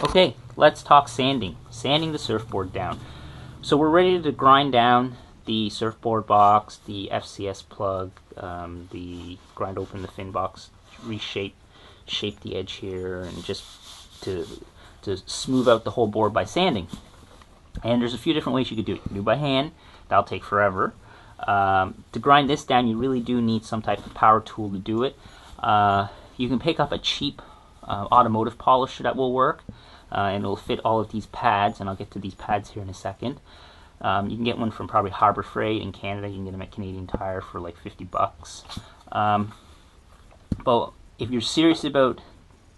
Okay, let's talk sanding. Sanding the surfboard down. So we're ready to grind down the surfboard box, the FCS plug, the grind open the fin box, shape the edge here, and just to smooth out the whole board by sanding. And there's a few different ways you could do it. You can do it by hand. That'll take forever. To grind this down, you really do need some type of power tool to do it. You can pick up a cheap automotive polisher that will work, and it'll fit all of these pads, and I'll get to these pads here in a second. You can get one from probably Harbor Freight in Canada. You can get them at Canadian Tire for like $50. But if you're serious about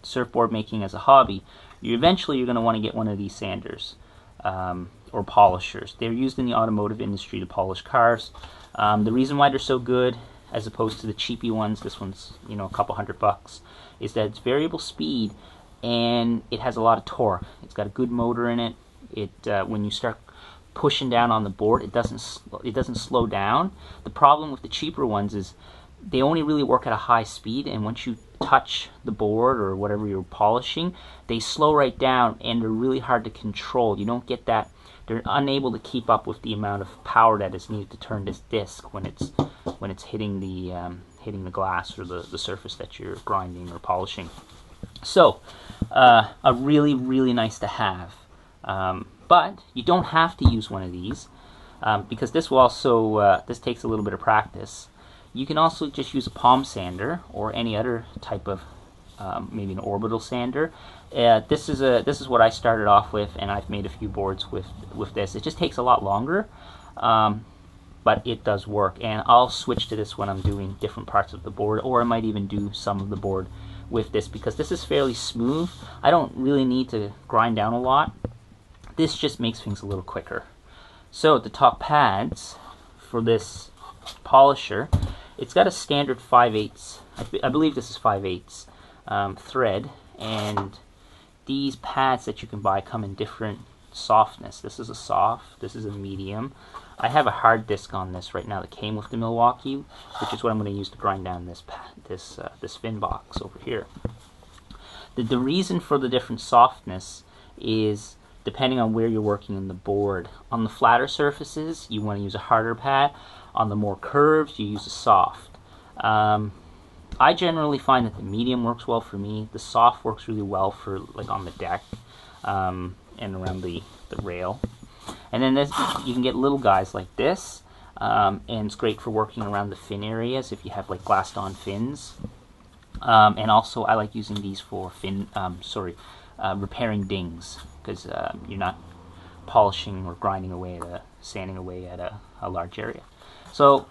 surfboard making as a hobby, eventually you're going to want to get one of these sanders or polishers. They're used in the automotive industry to polish cars. The reason why they're so good, as opposed to the cheapy ones, this one's a couple $100, is that it's variable speed and it has a lot of torque. It's got a good motor in it. When you start pushing down on the board, it doesn't slow down. The problem with the cheaper ones is they only really work at a high speed, and once you touch the board or whatever you're polishing, they slow right down, and they're really hard to control. You don't get that. They're unable to keep up with the amount of power that is needed to turn this disc when it's hitting the glass or the surface that you're grinding or polishing. So, a really nice to have. But you don't have to use one of these because this will also this takes a little bit of practice. You can also just use a palm sander or any other type of maybe an orbital sander. This is what I started off with, and I've made a few boards with this. It just takes a lot longer, but it does work. And I'll switch to this when I'm doing different parts of the board, or I might even do some of the board with this because this is fairly smooth. I don't really need to grind down a lot. This just makes things a little quicker. So the top pads for this polisher, it's got a standard 5/8. I believe this is 5/8 thread, and these pads that you can buy come in different softness. This is a soft, this is a medium. I have a hard disc on this right now that came with the Milwaukee, which is what I'm going to use to grind down this fin box over here. The reason for the different softness is depending on where you're working in the board. On the flatter surfaces, you want to use a harder pad. On the more curves, you use a soft. I generally find that the medium works well for me. The soft works really well for like on the deck and around the rail. And then you can get little guys like this, and it's great for working around the fin areas if you have like glassed on fins. And also I like using these for repairing dings, because you're not polishing or grinding away sanding away at a large area. So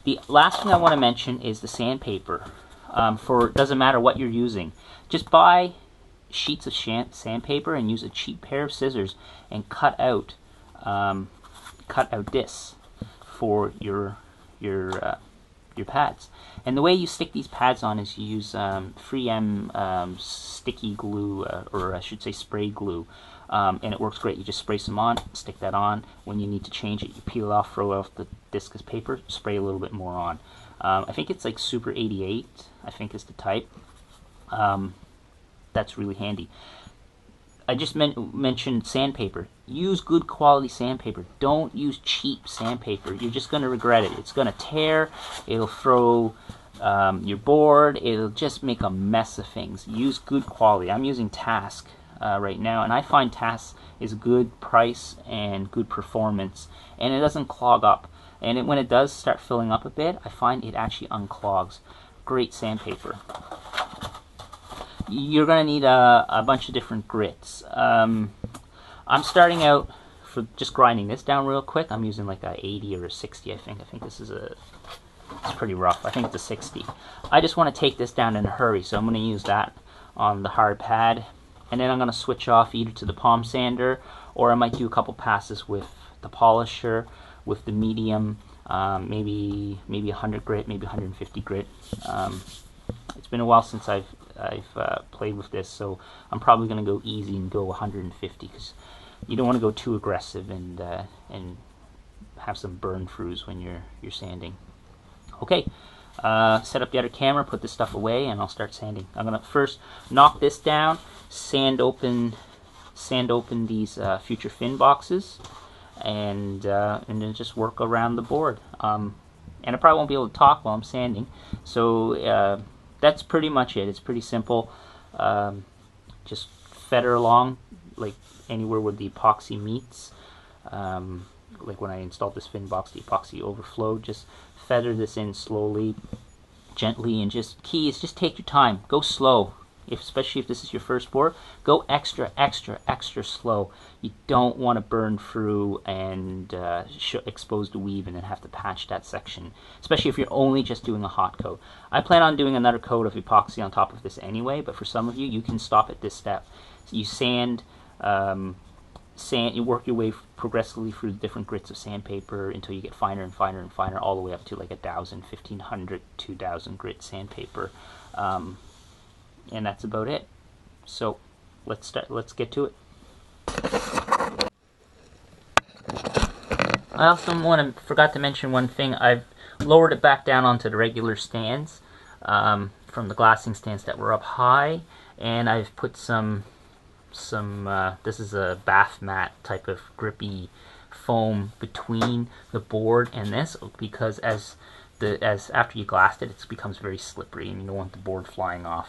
the last thing I want to mention is the sandpaper. It doesn't matter what you're using. Just buy sheets of sandpaper and use a cheap pair of scissors and cut out discs for your pads. And the way you stick these pads on is you use 3M sticky glue, or I should say spray glue, and it works great. You just spray some on, stick that on. When you need to change it, you peel it off, throw it off the disc as paper, spray a little bit more on. I think it's like Super 88, I think is the type. That's really handy. I just mentioned sandpaper. Use good quality sandpaper. Don't use cheap sandpaper. You're just going to regret it. It's going to tear. It'll throw your board. It'll just make a mess of things. Use good quality. I'm using Task right now, and I find Task is good price and good performance, and it doesn't clog up. And when it does start filling up a bit, I find it actually unclogs. Great sandpaper. You're going to need a bunch of different grits. I'm starting out for just grinding this down real quick. I'm using like a 80 or a 60, I think. I think this is it's pretty rough. I think it's a 60. I just want to take this down in a hurry, so I'm going to use that on the hard pad. And then I'm going to switch off either to the palm sander, or I might do a couple passes with the polisher, with the medium, maybe 100 grit, maybe 150 grit. It's been a while since I've played with this, so I'm probably going to go easy and go 150, because you don't want to go too aggressive and have some burn throughs when you're sanding. Okay, Set up the other camera, put this stuff away, and I'll start sanding. I'm gonna first knock this down, sand open these future fin boxes, and then just work around the board. And I probably won't be able to talk while I'm sanding, so that's pretty much it. It's pretty simple. Just feather along, like anywhere where the epoxy meets. Like when I installed this fin box, the epoxy overflowed. Just feather this in slowly, gently, and just take your time. Go slow. Especially if this is your first board, go extra slow. You don't want to burn through and expose the weave and then have to patch that section, especially if you're only just doing a hot coat. I plan on doing another coat of epoxy on top of this anyway, but for some of you, you can stop at this step. So you sand, you work your way progressively through the different grits of sandpaper until you get finer and finer and finer, all the way up to like 1,000, 1,500, 2,000 grit sandpaper. And that's about it. So let's get to it. I also forgot to mention one thing. I've lowered it back down onto the regular stands from the glassing stands that were up high, and I've put some this is a bath mat type of grippy foam between the board and this, because as after you glassed it, it becomes very slippery and you don't want the board flying off.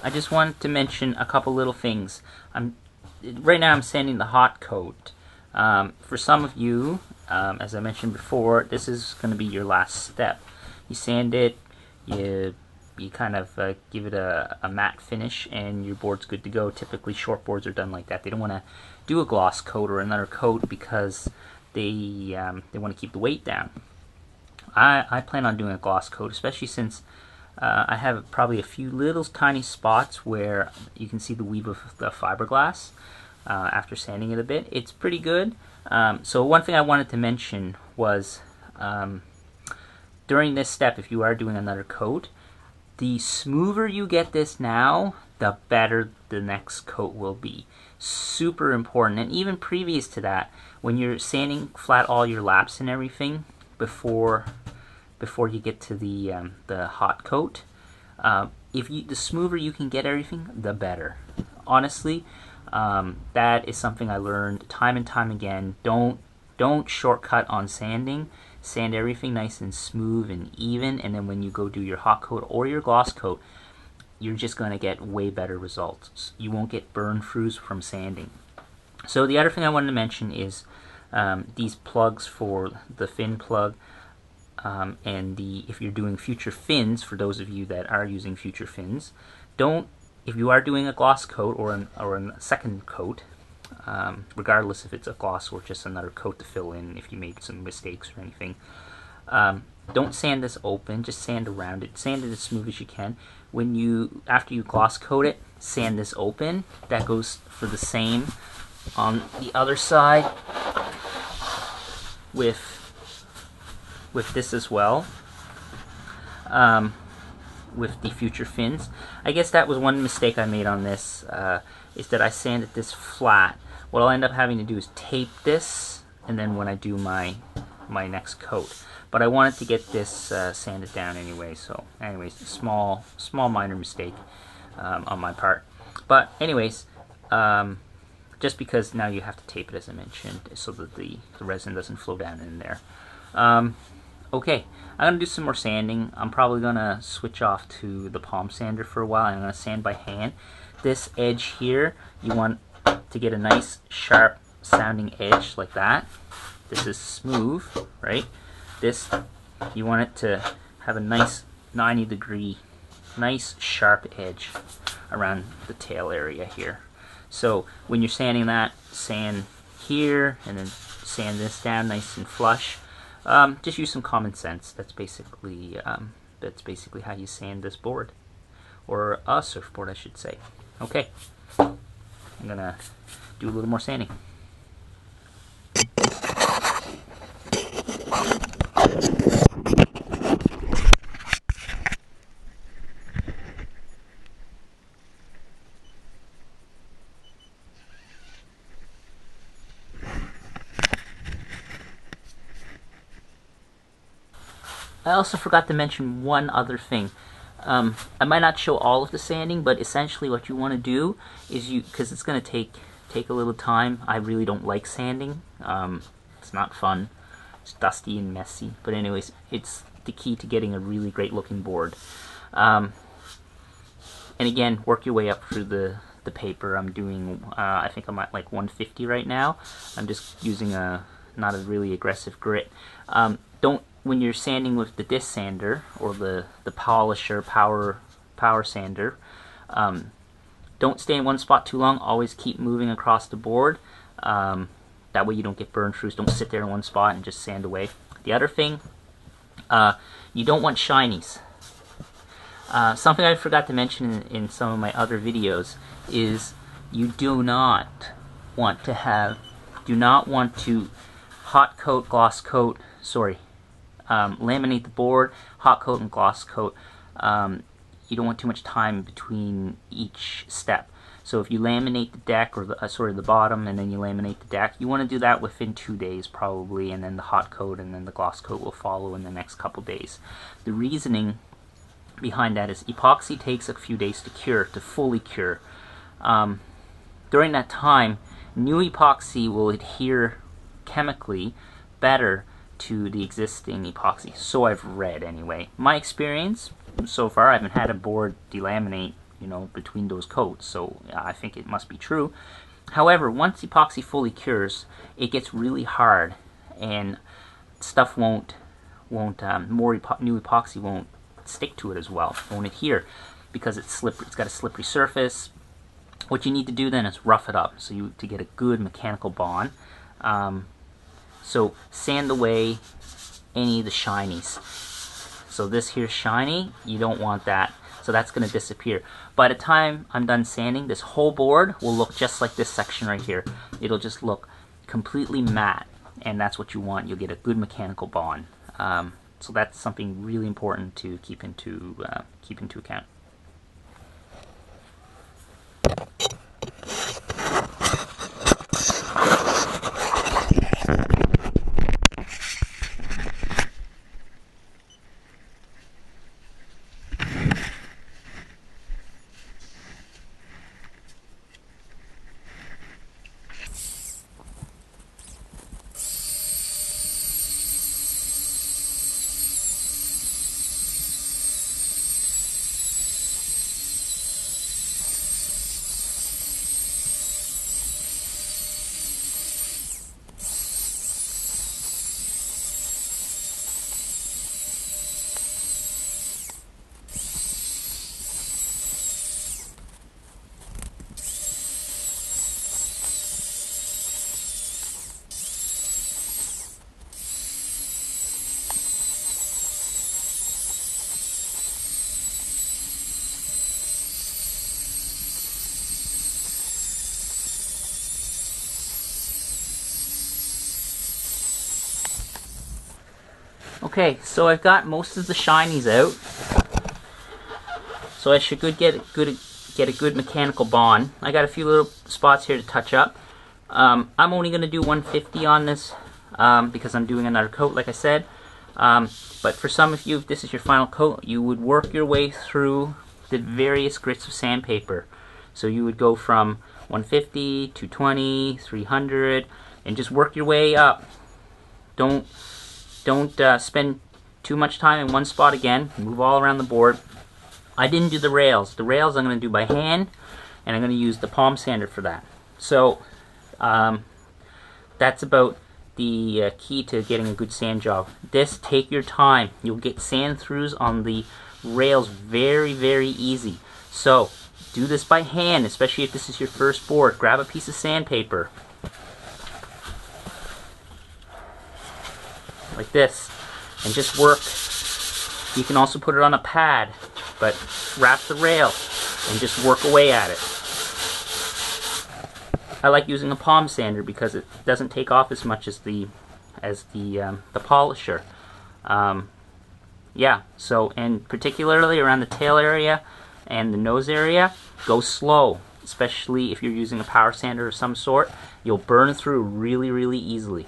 I just wanted to mention a couple little things. Right now I'm sanding the hot coat. For some of you, as I mentioned before, this is going to be your last step. You sand it, you kind of give it a matte finish, and your board's good to go. Typically short boards are done like that. They don't want to do a gloss coat or another coat because they want to keep the weight down. I plan on doing a gloss coat, especially since I have probably a few little tiny spots where you can see the weave of the fiberglass after sanding it a bit. It's pretty good. So one thing I wanted to mention was during this step, if you are doing another coat, the smoother you get this now, the better the next coat will be. Super important. And even previous to that, when you're sanding flat all your laps and everything before you get to the hot coat, the smoother you can get everything, the better. Honestly, that is something I learned time and time again. Don't shortcut on sanding. Sand everything nice and smooth and even, and then when you go do your hot coat or your gloss coat, you're just going to get way better results. You won't get burn throughs from sanding. So the other thing I wanted to mention is these plugs for the fin plug, and if you're doing future fins, for those of you that are using future fins, if you are doing a gloss coat or a second coat, regardless if it's a gloss or just another coat to fill in if you made some mistakes or anything, don't sand this open, just sand around it. Sand it as smooth as you can. After you gloss coat it, sand this open. That goes for the same on the other side with this as well, with the future fins. I guess that was one mistake I made on this, is that I sanded this flat. What I'll end up having to do is tape this, and then when I do my next coat. But I wanted to get this sanded down anyway, so anyways, small minor mistake on my part. But anyways, just because now you have to tape it, as I mentioned, so that the resin doesn't flow down in there. Okay, I'm going to do some more sanding. I'm probably going to switch off to the palm sander for a while. I'm going to sand by hand. This edge here, you want to get a nice sharp sounding edge like that. This is smooth, right? This, you want it to have a nice 90-degree, nice sharp edge around the tail area here. So when you're sanding that, sand here and then sand this down nice and flush. Just use some common sense. That's basically how you sand this board, or a surfboard, I should say. Okay, I'm gonna do a little more sanding. I also forgot to mention one other thing. I might not show all of the sanding, but essentially what you want to do is because it's going to take a little time. I really don't like sanding. It's not fun. It's dusty and messy. But anyways, it's the key to getting a really great looking board. And again, work your way up through the paper. I'm doing, I think I'm at like 150 right now. I'm just using not a really aggressive grit. When you're sanding with the disc sander or the polisher power sander, don't stay in one spot too long. Always keep moving across the board. That way you don't get burn throughs. Don't sit there in one spot and just sand away. The other thing, you don't want shinies. Something I forgot to mention in some of my other videos is you do not want to hot coat, gloss coat, laminate the board, hot coat and gloss coat. You don't want too much time between each step. So if you laminate the deck, or the bottom, and then you laminate the deck, you want to do that within 2 days probably, and then the hot coat and then the gloss coat will follow in the next couple days. The reasoning behind that is epoxy takes a few days to cure, to fully cure. During that time, new epoxy will adhere chemically better to the existing epoxy. So I've read anyway. My experience so far, I haven't had a board delaminate you know, between those coats. So I think it must be true. However, once epoxy fully cures, it gets really hard, and stuff new epoxy won't stick to it as well, won't adhere, because it's slippery. It's got a slippery surface. What you need to do then is rough it up to get a good mechanical bond. So sand away any of the shinies. So this here's shiny, you don't want that. So that's going to disappear. By the time I'm done sanding, this whole board will look just like this section right here. It'll just look completely matte, and that's what you want. You'll get a good mechanical bond. So that's something really important to keep into account. Okay, so I've got most of the shinies out. So I should get a good mechanical bond. I got a few little spots here to touch up. I'm only going to do 150 on this because I'm doing another coat, like I said. But for some of you, if this is your final coat, you would work your way through the various grits of sandpaper. So you would go from 150, 220, 300, and just work your way up. Don't spend too much time in one spot again. Move all around the board. I didn't do the rails. The rails I'm going to do by hand, and I'm going to use the palm sander for that. So that's about the key to getting a good sand job. Take your time. You'll get sand throughs on the rails very, very easy. So do this by hand, especially if this is your first board. Grab a piece of sandpaper like this and just work. You can also put it on a pad, but wrap the rail and just work away at it. I like using a palm sander because it doesn't take off as much as the polisher. Yeah, so, and particularly around the tail area and the nose area, go slow, especially if you're using a power sander of some sort. You'll burn through really, really easily.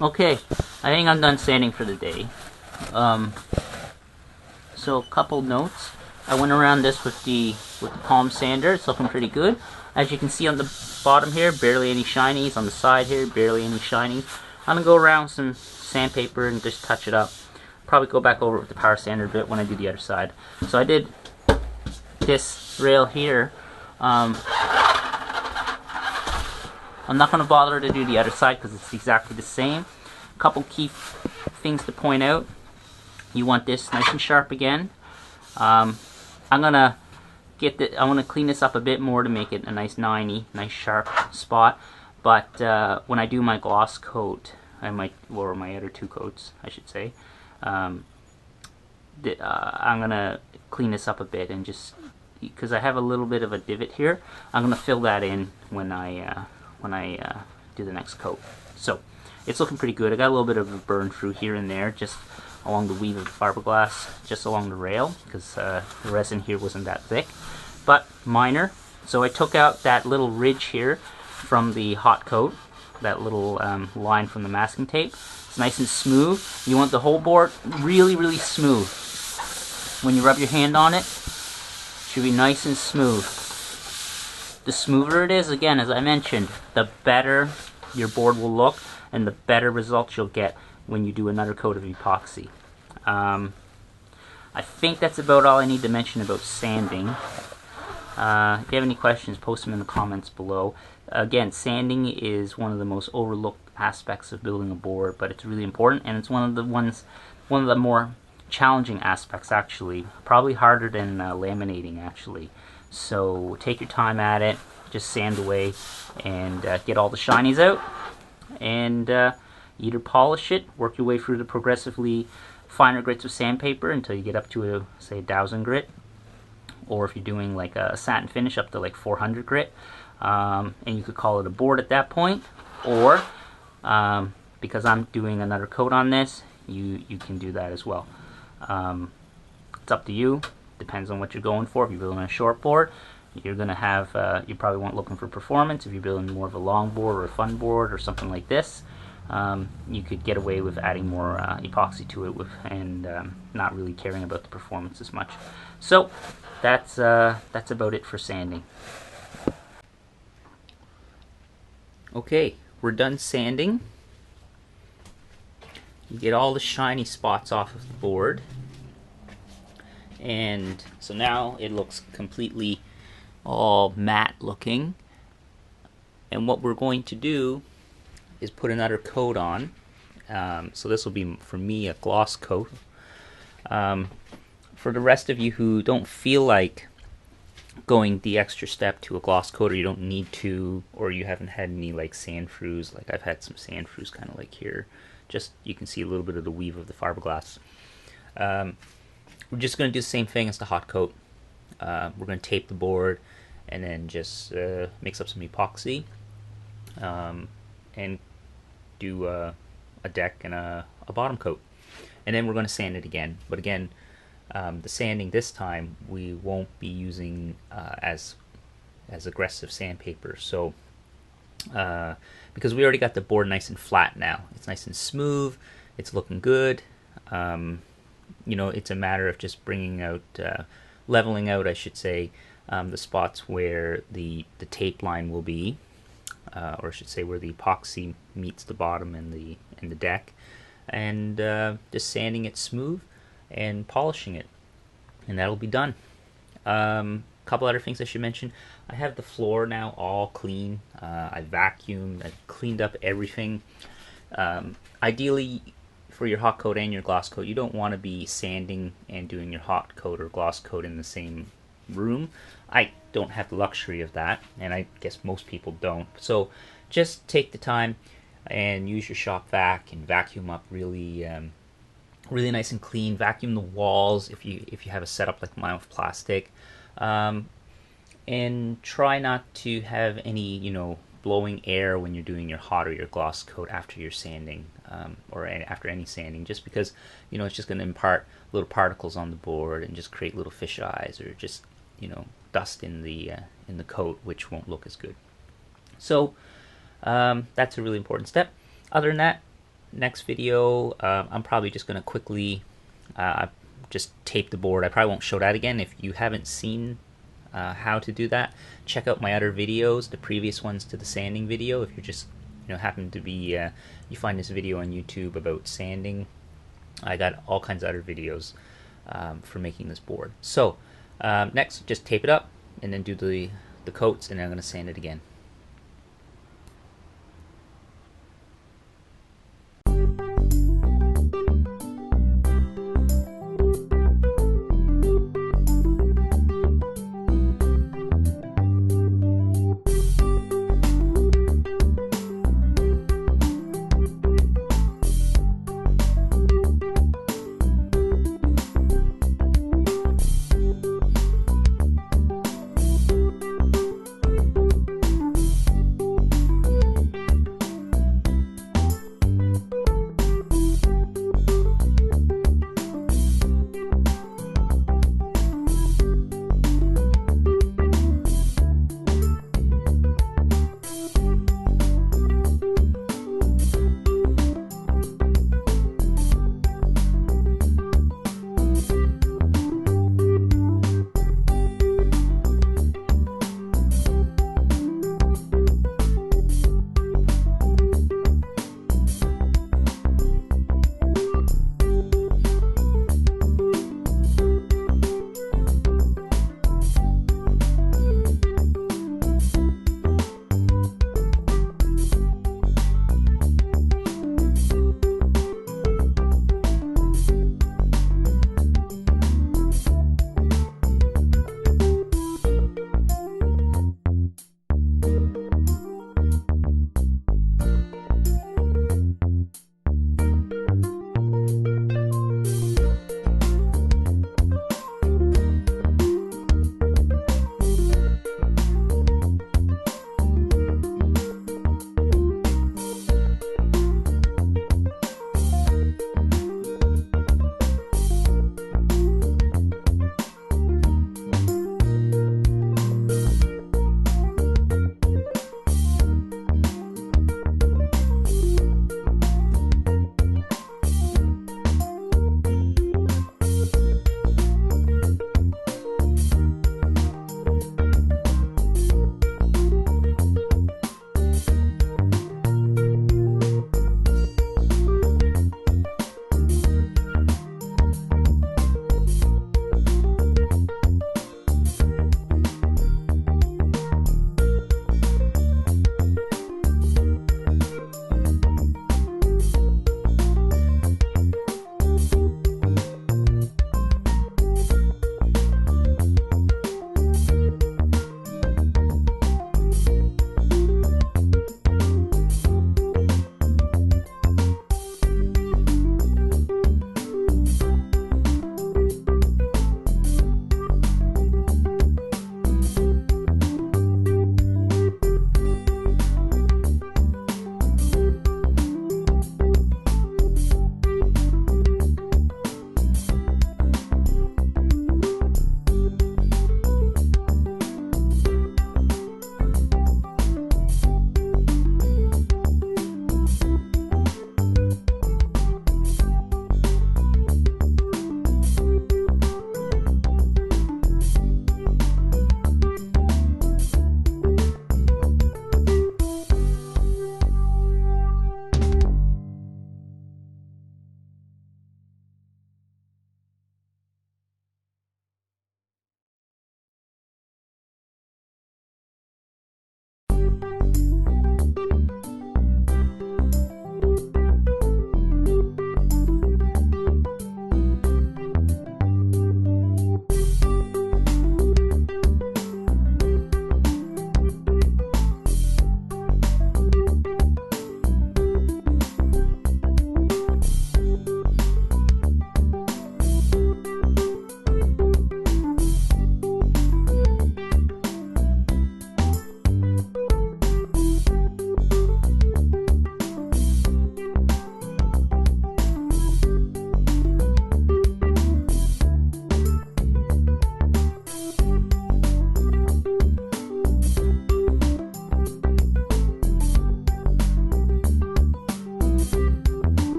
Okay, I think I'm done sanding for the day. So a couple notes. I went around this with the palm sander. It's looking pretty good. As you can see on the bottom here, barely any shinies. On the side here, barely any shinies. I'm gonna go around with some sandpaper and just touch it up. Probably go back over it with the power sander a bit when I do the other side. So I did this rail here. I'm not going to bother to do the other side because it's exactly the same. A couple key things to point out. You want this nice and sharp again. I'm gonna clean this up a bit more to make it a nice 90, nice sharp spot. But when I do my gloss coat, or my other two coats, I should say, I'm gonna clean this up a bit and just because I have a little bit of a divot here, I'm gonna fill that in when I do the next coat. So it's looking pretty good. I got a little bit of a burn through here and there, just along the weave of the fiberglass, just along the rail, because the resin here wasn't that thick, but minor. So I took out that little ridge here from the hot coat, that little line from the masking tape. It's nice and smooth. You want the whole board really, really smooth. When you rub your hand on it, it should be nice and smooth. The smoother it is, again, as I mentioned, the better your board will look and the better results you'll get when you do another coat of epoxy. I think that's about all I need to mention about sanding. If you have any questions, post them in the comments below. Again, sanding is one of the most overlooked aspects of building a board, but it's really important, and it's one of the more challenging aspects, actually. Probably harder than laminating, actually. So take your time at it, just sand away, and get all the shinies out, and either polish it, work your way through the progressively finer grits of sandpaper until you get up to say 1,000 grit, or if you're doing like a satin finish, up to like 400 grit, and you could call it a board at that point. Or because I'm doing another coat on this, you can do that as well. It's up to you. Depends on what you're going for. If you're building a short board, you're gonna have you probably won't looking for performance. If you're building more of a long board or a fun board or something like this, you could get away with adding more epoxy to it and not really caring about the performance as much. So that's about it for sanding. Okay, we're done sanding. You get all the shiny spots off of the board, and so now it looks completely all matte looking. And what we're going to do is put another coat on. So this will be, for me, a gloss coat. For the rest of you who don't feel like going the extra step to a gloss coat, or you don't need to, or you haven't had any like sand throughs, like I've had some sand throughs kind of like here, just you can see a little bit of the weave of the fiberglass. We're just going to do the same thing as the hot coat. We're going to tape the board and then just mix up some epoxy and do a deck and a bottom coat, and then we're going to sand it again. But again, the sanding this time we won't be using as aggressive sandpaper, so because we already got the board nice and flat now. It's nice and smooth, it's looking good. You know, it's a matter of just bringing out, leveling out, I should say, the spots where the tape line will be, or I should say where the epoxy meets the bottom and the deck, and just sanding it smooth and polishing it, and that'll be done. Couple other things I should mention. I have the floor now all clean. I vacuumed, I cleaned up everything. Ideally, for your hot coat and your gloss coat, you don't want to be sanding and doing your hot coat or gloss coat in the same room. I don't have the luxury of that, and I guess most people don't. So just take the time and use your shop vac and vacuum up really really nice and clean. Vacuum the walls if you have a setup like mine with plastic, and try not to have any blowing air when you're doing your hot or your gloss coat after you're sanding, or after any sanding, just because it's just going to impart little particles on the board and just create little fish eyes, or just dust in the coat, which won't look as good. So that's a really important step. Other than that, next video, I'm probably just going to quickly just tape the board. I probably won't show that again. If you haven't seen how to do that, check out my other videos, the previous ones to the sanding video. If you're just happen to be you find this video on YouTube about sanding, I got all kinds of other videos for making this board. So next, just tape it up and then do the coats, and then I'm going to sand it again.